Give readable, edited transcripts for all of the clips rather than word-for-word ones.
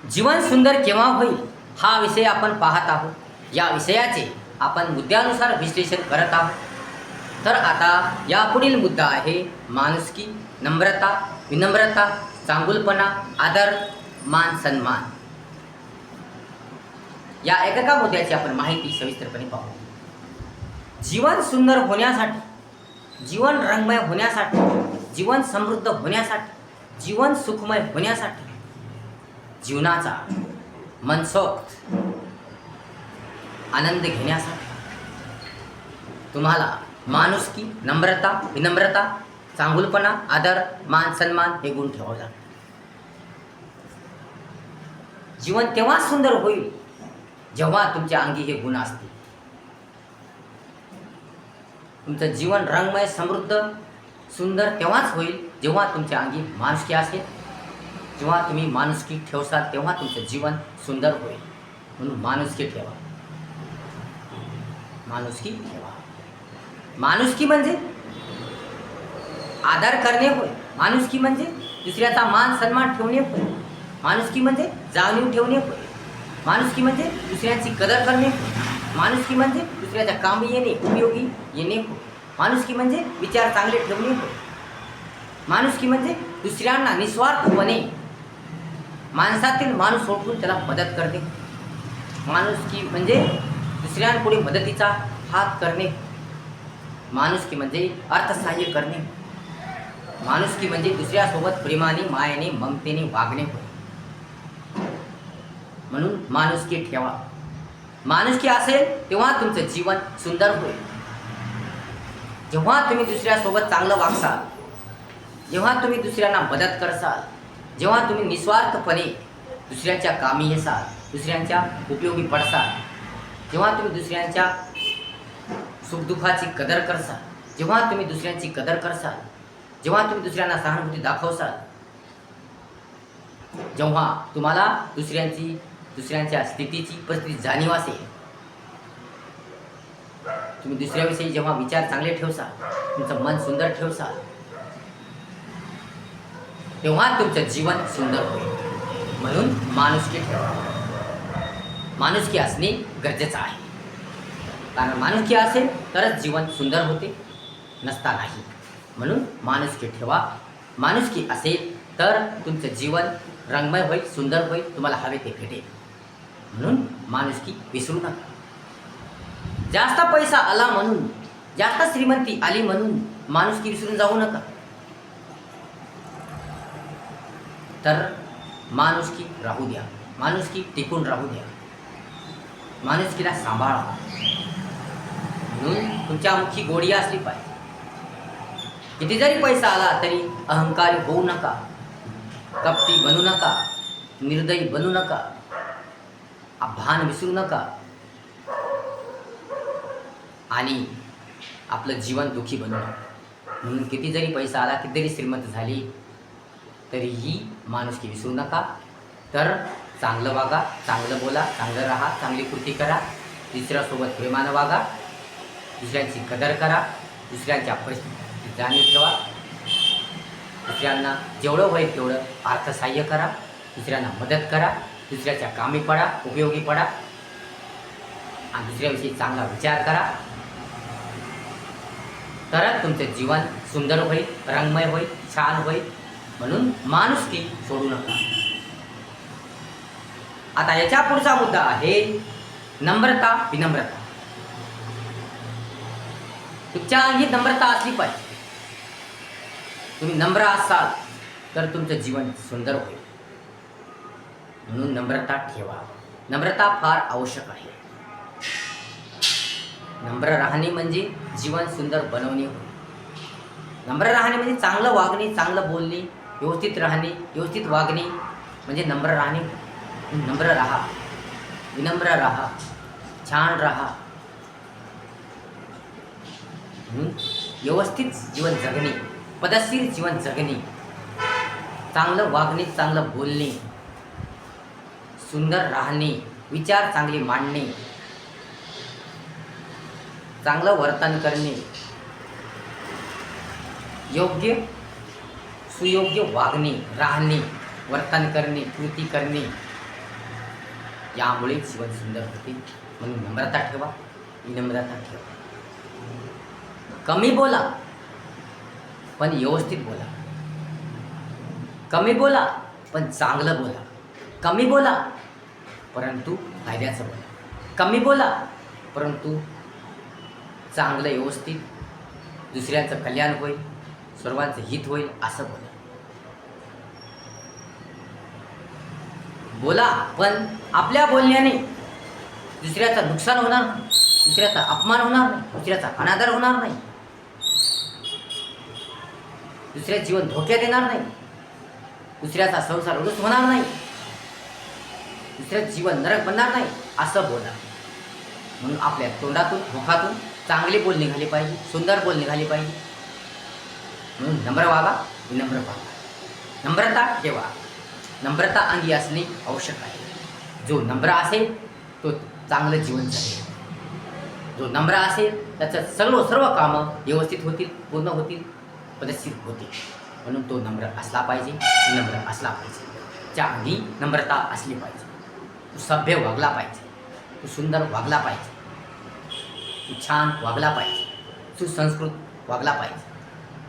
जीवन सुंदर केव्हा होईल हा विषय आपण पाहत आहोत। या विषयाचे आपण मुद्द्यानुसार विश्लेषण करत आहोत। तर आता यापुढील मुद्दा आहे माणुसकी, नम्रता, विनम्रता, चांगुलपणा, आदर, मान सन्मान। या एकेका मुद्द्याची आपण माहिती सविस्तरपणे पाहू। जीवन सुंदर होण्यासाठी, जीवन रंगमय होण्यासाठी, जीवन समृद्ध होण्यासाठी, जीवन सुखमय होण्यासाठी, जीवनाचा मनसोक्त आनंद घेण्यासाठी तुम्हाला माणुसकी, नम्रता, विनम्रता, चांगुलपणा, आदर, मान सन्मान हे गुण ठेवावे लागतात। जीवन तेव्हा सुंदर होईल जेव्हा तुमच्या अंगी हे गुण असतील। तुमचं जीवन रंगमय, समृद्ध, सुंदर तेव्हाच होईल जेव्हा तुमच्या अंगी माणुसकी असेल। जेव्हा तुम्ही माणुसकी ठेवसाल तेव्हा तुमचं जीवन सुंदर होईल। म्हणून माणुसकी ठेवा, माणुसकी ठेवा। माणुसकी म्हणजे आदर करणे होय। माणुसकी म्हणजे दुसऱ्याचा मान सन्मान ठेवणे होय। माणुसकी म्हणजे जाणीव ठेवणे होय। माणुसकी म्हणजे दुसऱ्याची कदर करणे होय। माणुसकी म्हणजे दुसऱ्याच्या कामी येणे, उपयोगी येणे होय। माणुसकी म्हणजे विचार चांगले ठेवणे होय। माणुसकी म्हणजे दुसऱ्यांना निस्वार्थपणे माणसातील माणूस ओळखून त्याला मदत करणे। माणुसकी म्हणजे दुसऱ्यांपुढे मदतीचा हात करणे। माणुसकी म्हणजे अर्थसहाय्य करणे। माणुसकी म्हणजे दुसऱ्यासोबत प्रेमाने, मायाने, ममतेने वागणे होय। म्हणून माणुसकी ठेवा। माणुसकी असेल तेव्हा तुमचं जीवन सुंदर होईल। जेव्हा तुम्ही दुसऱ्यासोबत चांगलं वागसाल, जेव्हा तुम्ही दुसऱ्यांना मदत करसाल, जेव्हा तुम्ही निस्वार्थपणे दुसऱ्याच्या कामी येसाल, दुसऱ्यांच्या उपयोगी पडसाल, जेव्हा तुम्ही दुसऱ्यांच्या सुखदुःखाची कदर करसाल, जेव्हा तुम्ही दुसऱ्यांची कदर करसाल, जेव्हा तुम्ही दुसऱ्यांना सहानुभूती दाखवसाल, जेव्हा तुम्हाला दुसऱ्यांच्या स्थितीची, परिस्थितीची जाणीव असेल, तुम्ही दुसऱ्याविषयी जेव्हा विचार चांगले ठेवसाल, तुमचं मन सुंदर ठेवसाल, तेव्हा तुमचं जीवन सुंदर होईल। म्हणून माणुसकी ठेवा। माणुसकी असणे गरजेचं आहे, कारण माणुसकी असेल तरच जीवन सुंदर होते, नसता नाही। म्हणून माणुसकी ठेवा। माणुसकी असेल तर तुमचं जीवन रंगमय होईल, सुंदर होईल, तुम्हाला हवे ते भेटेल। म्हणून माणुसकी विसरू नका। जास्त पैसा आला म्हणून, जास्त श्रीमंती आली म्हणून माणुसकी विसरून जाऊ नका। तर माणुसकी राहू द्या, माणुसकी टिकून राहू द्या, माणुसकीला सांभाळा। म्हणून तुमच्या मुखी गोडी असली पाहिजे। किती जरी पैसा आला तरी अहंकारी होऊ नका, कपटी बनू नका, निर्दयी बनू नका, भान विसरू नका आणि आपलं जीवन दुःखी बनू नका। म्हणून किती जरी पैसा आला, किती जरी श्रीमंत झाली तरीही माणुसकी विसरू नका। तर चांगलं वागा, चांगलं बोला, चांगलं राहा, चांगली कृती करा, दुसऱ्यासोबत प्रेमानं वागा, दुसऱ्यांची कदर करा, दुसऱ्यांच्या परिस्थितीची जाणीव ठेवा, दुसऱ्यांना जेवढं होईल तेवढं अर्थसहाय्य करा, दुसऱ्यांना मदत करा, दुसऱ्याच्या कामी पडा, उपयोगी पडा आणि दुसऱ्याविषयी चांगला विचार करा। तरच तुमचं जीवन सुंदर होईल, रंगमय होईल, छान होईल। म्हणून माणुसकी सोडू नका। आता याच्या पुढचा मुद्दा आहे नम्रता, विनम्रता। तुमच्या अंगी नम्रता असली पाहिजे। तुम्ही नम्र असाल तर तुमचं जीवन सुंदर होईल। म्हणून नम्रता ठेवा। नम्रता फार आवश्यक आहे। नम्र राहणे म्हणजे जीवन सुंदर बनवणे होय। नम्र राहणे म्हणजे चांगलं वागणे, चांगलं बोलणे, व्यवस्थित राहणे, व्यवस्थित वागणे म्हणजे नम्र राहणे। नम्र राहा, विनम्र राहा, छान राहा। म्हणून व्यवस्थित जीवन जगणे, पद्धतशीर जीवन जगणे, चांगलं वागणे, चांगलं बोलणे, सुंदर राहणे, विचार चांगले मांडणे, चांगलं वर्तन करणे, योग्य सुयोग्य वागणे, राहणे, वर्तन करणे, कृती करणे, यामुळे जीवन सुंदर होते. म्हणून नम्रता ठेवा, विनम्रता ठेवा. कमी बोला पण व्यवस्थित बोला. कमी बोला पण चांगलं बोला. कमी बोला परंतु फायद्याचं बोला. कमी बोला परंतु चांगलं व्यवस्थित, दुसऱ्याचं कल्याण होईल, सर्वांचं हित होईल असं बोला. बोला पण आपल्या बोलण्याने दुसऱ्याचं नुकसान होणार नाही, दुसऱ्याचा अपमान होणार नाही, दुसऱ्याचा अनादर होणार नाही, दुसऱ्याचं जीवन धोक्यात येणार नाही, दुसऱ्याचा संसार उद्ध्वस्त होणार नाही, दुसऱ्याचं जीवन नरक बनणार नाही असं बोला. म्हणून आपल्या तोंडातून, मुखातून चांगले बोल निघाले पाहिजे, सुंदर बोल निघाले पाहिजे. म्हणून नम्र व्हावा, विनम्र व्हावा. नम्रता ठेवा. नम्रता अंगी असणे आवश्यक आहे. जो नम्र असेल तो चांगलं जीवन जगेल. जो नम्र असेल त्याचं सर्व कामं व्यवस्थित होतील, पूर्ण होतील, पद्धतशीर होतील. म्हणून तो नम्र असला पाहिजे, विनम्र असला पाहिजे. त्या अंगी नम्रता असली पाहिजे. तू सभ्य वागला पाहिजे, तू सुंदर वागला पाहिजे, तू छान वागला पाहिजे, सुसंस्कृत वागला पाहिजे.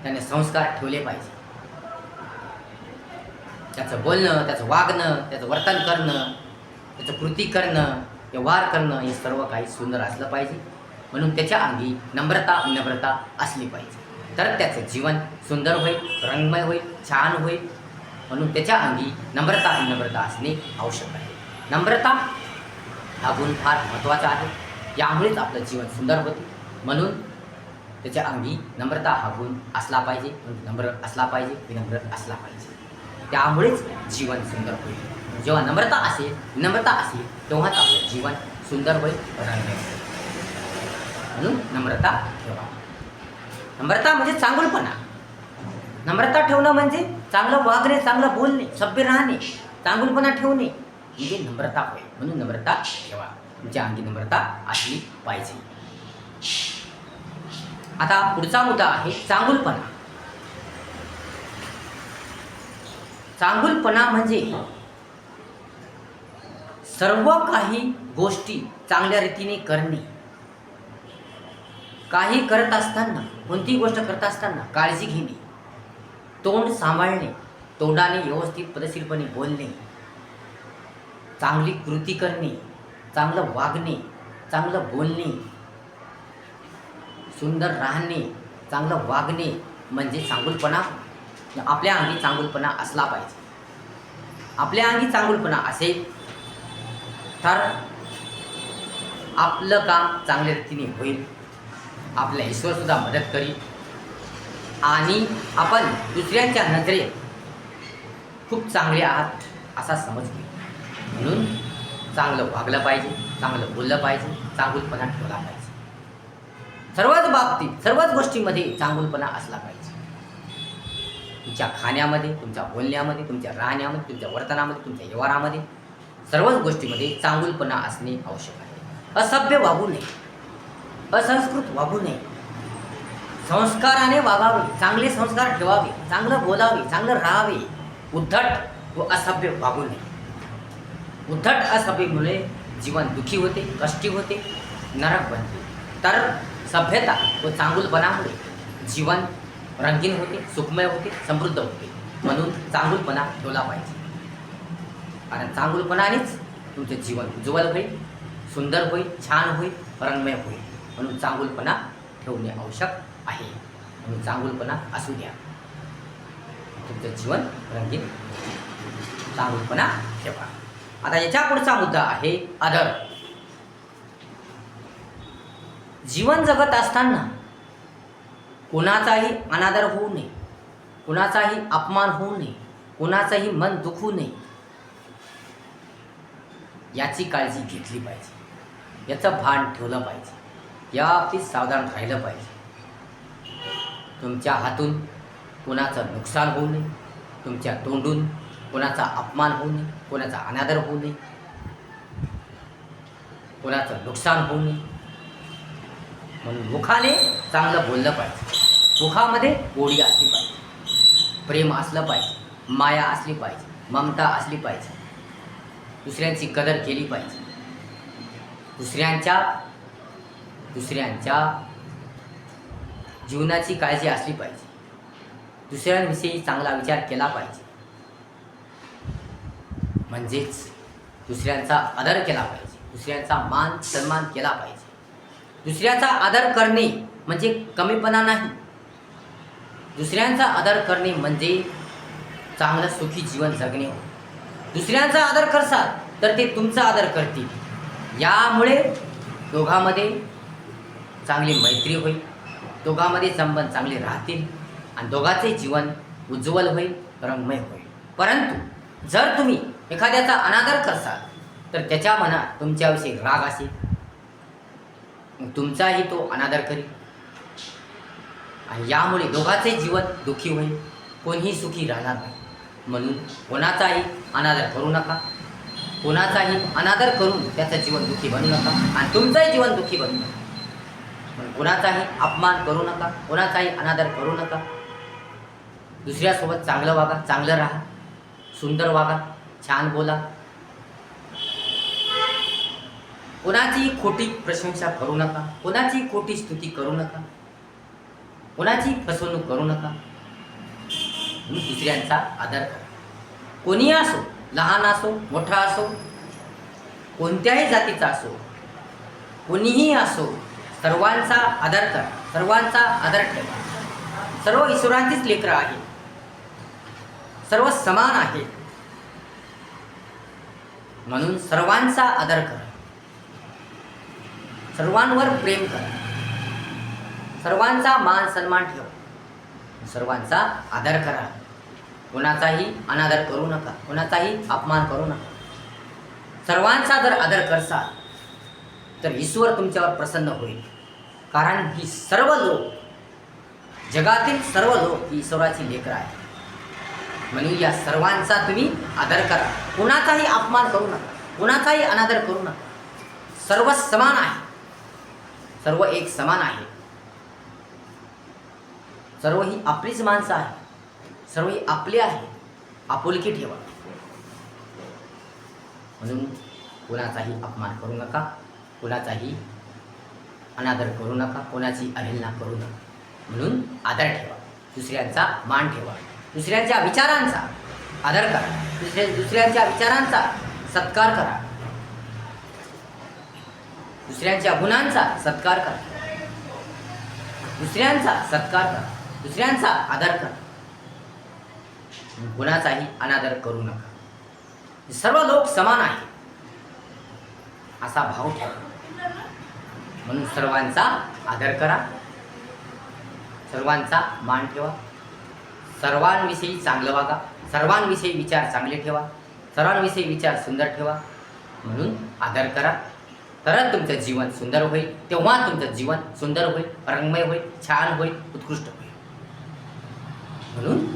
त्याने संस्कार ठेवले पाहिजे. त्याचं बोलणं, त्याचं वागणं, त्याचं वर्तन करणं, त्याचं कृती करणं, व्यवहार करणं हे सर्व काही सुंदर असलं पाहिजे. म्हणून त्याच्या अंगी नम्रता, विनम्रता असली पाहिजे. तर त्याचं जीवन सुंदर होईल, रंगमय होईल, छान होईल. म्हणून त्याच्या अंगी नम्रता, विनम्रता असणे आवश्यक आहे. नम्रता हा गुण फार महत्त्वाचा आहे. यामुळेच आपलं जीवन सुंदर होते. म्हणून त्याच्या अंगी नम्रता हा गुण असला पाहिजे. नम्र असला पाहिजे, विनम्र असला पाहिजे. त्यामुळेच जीवन सुंदर होईल. जेव्हा नम्रता असेल, विनम्रता असेल तेव्हाच आपलं जीवन सुंदर होईल, रंगमय होईल. म्हणून नम्रता ठेवा. नम्रता म्हणजे चांगुलपणा. नम्रता ठेवणं म्हणजे चांगलं वागणे, चांगलं बोलणे, सभ्य राहणे, चांगुलपणा ठेवणे म्हणजे नम्रता होय. म्हणून नम्रता ठेवा. तुमच्या अंगी नम्रता असली पाहिजे. आता पुढचा मुद्दा आहे चांगुलपणा. चांगुलपणा म्हणजे सर्व काही गोष्टी चांगल्या रीतीने करणे. काही करत असताना, कोणती गोष्ट करत असताना काळजी घेणे, तोंड सांभाळणे, तोंडाने व्यवस्थित पद्धतशीरपणे बोलणे, चांगली कृती करणे, चांगलं वागणे, चांगलं बोलणे, सुंदर राहणे, चांगलं वागणे म्हणजे चांगुलपणा. आपल्या अंगी चांगुलपणा असला पाहिजे. आपल्या अंगी चांगुलपणा असेल तर आपलं काम चांगल्या रीतीने होईल. आपला ईश्वरसुद्धा मदत करील आणि आपण दुसऱ्यांच्या नजरेत खूप चांगले आहात असा समज होईल. म्हणून चांगलं वागलं पाहिजे, चांगलं बोललं पाहिजे, चांगुलपणा ठेवला पाहिजे. सर्वच बाबतीत, सर्वच गोष्टीमध्ये चांगुलपणा असला पाहिजे. तुमच्या खाण्यामध्ये, तुमच्या बोलण्यामध्ये, तुमच्या राहण्यामध्ये, तुमच्या वर्तनामध्ये, तुमच्या व्यवहारामध्ये, सर्वच गोष्टीमध्ये चांगुलपणा असणे आवश्यक आहे. असभ्य वागू नये, असंस्कृत वागू नये, संस्काराने वागावे, चांगले संस्कार ठेवावे, चांगलं बोलावे, चांगलं राहावे. उद्धट व असभ्य वागू नये. उद्धट असभ्यमुळे जीवन दुःखी होते, कष्टी होते, नरक बनते. तर सभ्यता व चांगुलपणामुळे जीवन रंगीन होते, सुखमय होते, समृद्ध होते. म्हणून चांगुलपणा ठेवला पाहिजे. कारण चांगुलपणानेच तुमचं जीवन उज्ज्वल होईल, सुंदर होईल, छान होईल, रंगमय होईल. म्हणून चांगुलपणा ठेवणे आवश्यक आहे. म्हणून चांगुलपणा असू द्या. तुमचं जीवन रंगीन, चांगुलपणा ठेवा. आता याच्या पुढचा मुद्दा आहे आदर. जीवन जगत असताना कोणाचाही अनादर होऊ नये, कोणाचाही अपमान होऊ नये, कोणाचंही मन दुखवू नये याची काळजी घेतली पाहिजे. याचं भान ठेवलं पाहिजे. या बाबतीत सावधान राहिलं पाहिजे. तुमच्या हातून कोणाचं नुकसान होऊ नये, तुमच्या तोंडून कोणाचा अपमान होऊ नये, कोणाचा अनादर होऊ नये, कोणाचं नुकसान होऊ नये. म्हणून मुखाने चांगलं बोललं पाहिजे. मुखामध्ये गोडी असली पाहिजे, प्रेम असलं पाहिजे, माया असली पाहिजे, ममता असली पाहिजे, दुसऱ्यांची कदर केली पाहिजे. दुसऱ्यांच्या जीवनाची काळजी असली पाहिजे. दुसऱ्यांविषयी चांगला विचार केला पाहिजे. म्हणजेच दुसऱ्यांचा आदर केला पाहिजे. दुसऱ्यांचा मान सन्मान केला पाहिजे. दुसऱ्याचा आदर करणे म्हणजे कमीपणा नाही. दुसऱ्यांचा आदर करणे म्हणजे चांगलं सुखी जीवन जगणे हो. दुसऱ्यांचा आदर करसाल तर ते तुमचा आदर करतील. यामुळे दोघांमध्ये चांगली मैत्री होईल. दोघांमध्ये संबंध चांगले राहतील आणि दोघांचे जीवन उज्ज्वल होईल, रंगमय होईल. परंतु जर तुम्ही एखाद्याचा अनादर करसाल तर त्याच्या मनात तुमच्याविषयी राग असेल, तुमचाही तो अनादर करेल आणि यामुळे दोघांचे जीवन दुःखी होईल. कोणीही सुखी राहणार नाही. म्हणून कोणाचाही अनादर करू नका. कोणाचाही अनादर करून त्याचं जीवन दुःखी बनवू नका आणि तुमचंही जीवन दुःखी बनवू नका. म्हणून कोणाचाही अपमान करू नका. कोणाचाही अनादर करू नका. दुसऱ्यासोबत चांगलं वागा, चांगलं राहा, सुंदर वागा, छान बोला. कोणाची खोटी प्रशंसा करू नका. कोणाची खोटी स्तुती करू नका. कोणाची फसवणूक करू नका. दुसऱ्यांचा आदर करा. कोणीही असो, लहान असो, मोठा असो, कोणत्याही जातीचा असो, कोणीही असो, सर्वांचा आदर करा. सर्वांचा आदर ठेवा. सर्व ईश्वरांचीच लेकरं आहेत. सर्व समान आहेत. म्हणून सर्वांचा आदर करा. सर्वांवर प्रेम करा. सर्वांचा मान सन्मान ठेवा. सर्वांचा आदर करा. कोणाचाही अनादर करू नका. कोणाचाही अपमान करू नका. सर्वांचा जर आदर करसाल तर ईश्वर तुमच्यावर प्रसन्न होईल. कारण ही सर्व लोक, जगातील सर्व लोक ईश्वराची लेकरं आहेत. म्हणून या सर्वांचा तुम्ही आदर करा. कोणाचाही अपमान करू नका. कोणाचाही अनादर करू नका. सर्व समान आहे. सर्व एक समान आहे. सर्व ही आपलीच माणसं आहे. सर्व ही आपले आहे. आपुलकी ठेवा. म्हणून कोणाचाही अपमान करू नका. कोणाचाही अनादर करू नका. कोणाची अवहेलना करू नका. म्हणून आदर ठेवा. दुसऱ्यांचा मान ठेवा. दुसऱ्यांच्या विचारांचा आदर करा. दुसऱ्यांच्या विचारांचा सत्कार करा. दुसऱ्यांच्या गुणांचा सत्कार करा. दुसऱ्यांचा सत्कार करा. दुसऱ्यांचा आदर करा. गुणाचाही अनादर करू नका. सर्व लोक समान आहेत असा भाव ठेवा. म्हणून सर्वांचा आदर करा. सर्वांचा मान ठेवा. सर्वांविषयी चांगलं वागा. सर्वांविषयी विचार चांगले ठेवा. सर्वांविषयी विचार सुंदर ठेवा. म्हणून आदर करा. तरच तुमचं जीवन सुंदर होईल. तेव्हा तुमचं जीवन सुंदर होईल, रंगमय होईल, छान होईल, उत्कृष्ट होईल. म्हणून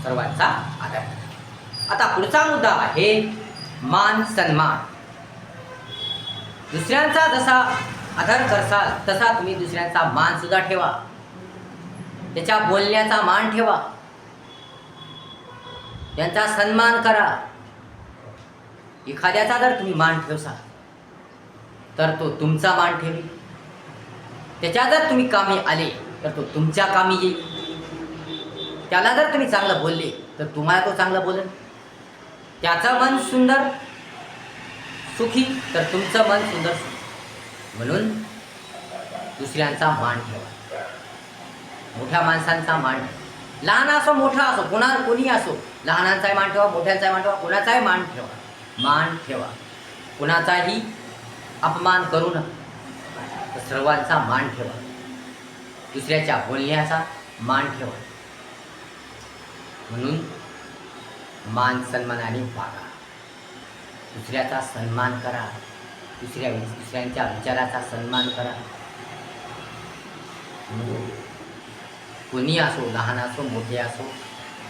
सर्वांचा आदर करा. आता पुढचा मुद्दा आहे मान सन्मान. दुसऱ्यांचा जसा आदर करसाल तसा तुम्ही दुसऱ्यांचा मान सुद्धा ठेवा. त्याच्या बोलण्याचा मान ठेवा. त्यांचा सन्मान करा. एखाद्याचा जर तुम्ही मान ठेवसाल तर तो तुमचा मान ठेवेल. त्याच्या जर तुम्ही कामी आले तर तो तुमच्या कामी येईल. त्याला जर तुम्ही चांगलं बोलले तर तुम्हाला तो चांगलं बोलेल. त्याचं मन सुंदर सुखी तर तुमचं मन सुंदर सुखी. म्हणून दुसऱ्यांचा मान ठेवा. मोठ्या माणसांचा मान ठेवा. लहान असो मोठा असो, कोणी असो, लहानांचाही मान ठेवा, मोठ्यांचाही मान ठेवा, कोणाचाही मान ठेवा. मान ठेवा. कोणाचाही अपमान करू नका. सर्वांचा मान ठेवा. दुसऱ्याच्या बोलण्याचा मान ठेवा. म्हणून मान सन्मानाने वागा. दुसऱ्याचा सन्मान करा. दुसऱ्यांच्या विचाराचा सन्मान करा. कोणी असो, लहान असो, मोठे असो,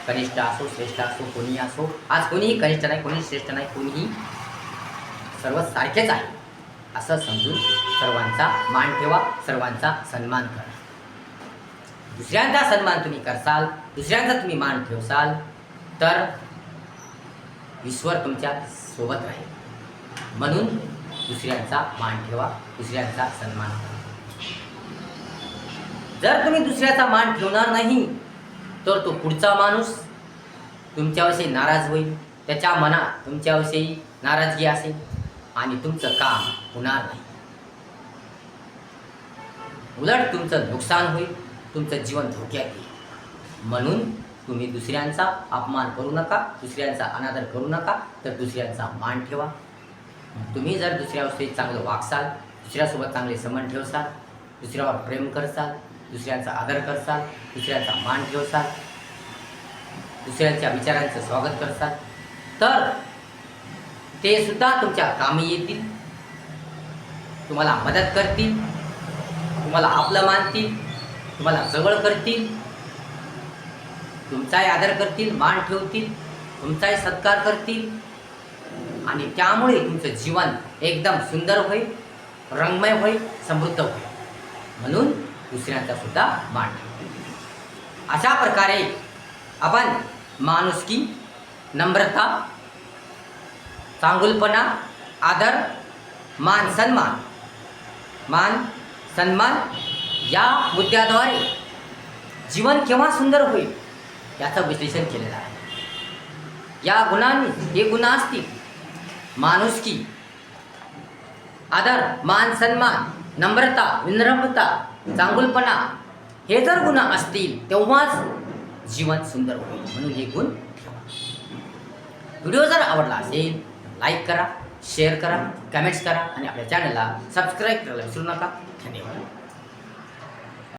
कनिष्ठ असो, श्रेष्ठ असो, कोणी असो. आज कोणीही कनिष्ठ नाही, कोणी श्रेष्ठ नाही, कोणीही सर्व सारखेच आहे असं समजून सर्वांचा मान ठेवा. सर्वांचा सन्मान करा. दुसऱ्यांचा सन्मान तुम्ही करसाल, दुसऱ्यांचा तुम्ही मान ठेवसाल तर ईश्वर तुमच्या सोबत राहील. म्हणून दुसऱ्यांचा मान ठेवा, दुसऱ्यांचा सन्मान करा. जर तुम्ही दुसऱ्याचा मान ठेवणार नाही तर तो पुढचा माणूस तुमच्याविषयी नाराज होईल, त्याच्या मनात तुमच्याविषयी नाराजगी असेल आणि तुमचं काम होणार नाही. उलट तुमचं नुकसान होईल, तुमचं जीवन धोक्यात येईल. म्हणून तुम्ही दुसऱ्यांचा अपमान करू नका, दुसऱ्यांचा अनादर करू नका, तर दुसऱ्यांचा मान ठेवा. तुम्ही जर दुसऱ्याविषयी चांगलं वागसाल, दुसऱ्यासोबत चांगले संबंध ठेवसाल, दुसऱ्यावर प्रेम करसाल, दुसऱ्यांचा आदर करसाल, दुसऱ्यांचा मान ठेवसाल, दुसऱ्यांच्या विचारांचं स्वागत करसाल, तर ते सुद्धा तुमच्या कामी येतील, तुम्हाला मदत करतील, तुम्हाला आपलं मानतील, तुम्हाला जवळ करतील, तुमचाही आदर करतील, मान ठेवतील, तुमचाही सत्कार करतील आणि त्यामुळे तुमचं जीवन एकदम सुंदर होईल, रंगमय होईल, समृद्ध होईल. म्हणून दुसऱ्यांचा सुद्धा मान ठेवा. अशा प्रकारे आपण माणुसकी, नम्रता, चांगुलपणा, आदर, मान सन्मान या मुद्द्याद्वारे जीवन केव्हा सुंदर होईल याचं विश्लेषण केलेलं आहे. या गुणांनी हे गुण असतील, माणुसकी, आदर, मान सन्मान, नम्रता, विनम्रता, चांगुलपणा हे जर गुण असतील तेव्हाच जीवन सुंदर होईल. म्हणून हे गुण ठेवा. व्हिडिओ जर आवडला असेल लाईक करा, शेअर करा, कमेंट्स करा आणि आपल्या चॅनलला सबस्क्राईब करायला विसरू नका. धन्यवाद.